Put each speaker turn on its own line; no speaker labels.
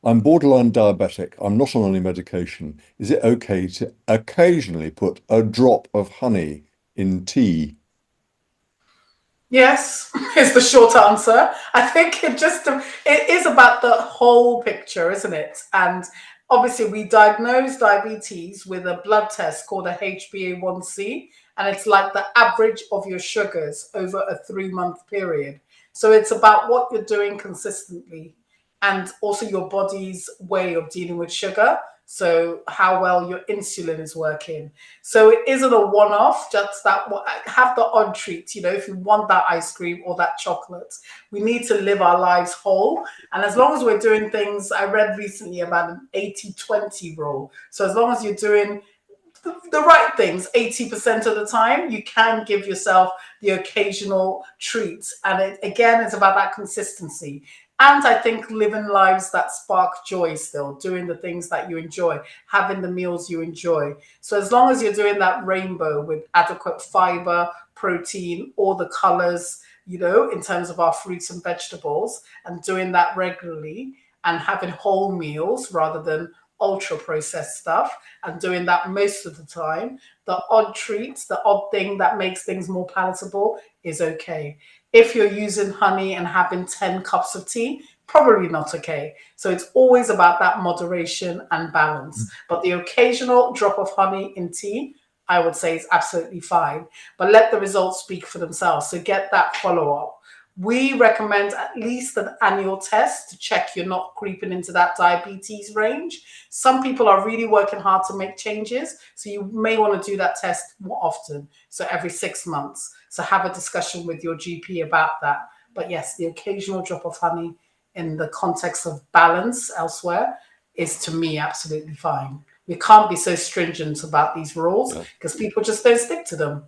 I'm borderline diabetic. I'm not on any medication. Is it okay to occasionally put a drop of honey in tea?
Yes, is the short answer. I think it is about the whole picture, isn't it? And obviously, we diagnose diabetes with a blood test called a HbA1c, and it's like the average of your sugars over a 3 month period. So it's about what you're doing consistently, and also your body's way of dealing with sugar. So how well your insulin is working. So it isn't a one-off, just that have the odd treat, if you want that ice cream or that chocolate. We need to live our lives whole. And as long as we're doing things, I read recently about an 80-20 rule. So as long as you're doing the right things 80% of the time, you can give yourself the occasional treat. And again, it's about that consistency. And I think living lives that spark joy, still doing the things that you enjoy, having the meals you enjoy. So as long as you're doing that rainbow with adequate fiber, protein, all the colors, in terms of our fruits and vegetables, and doing that regularly, and having whole meals rather than ultra processed stuff, and doing that most of the time, the odd treats, the odd thing that makes things more palatable is okay. If you're using honey and having 10 cups of tea, probably not okay. So it's always about that moderation and balance. But the occasional drop of honey in tea, I would say, is absolutely fine. But let the results speak for themselves. So get that follow up. We recommend at least an annual test to check you're not creeping into that diabetes range. Some people are really working hard to make changes, so you may want to do that test more often, so every 6 months. So have a discussion with your GP about that. But yes, the occasional drop of honey in the context of balance elsewhere is, to me, absolutely fine. We can't be so stringent about these rules
Yeah.
because people just don't stick to them.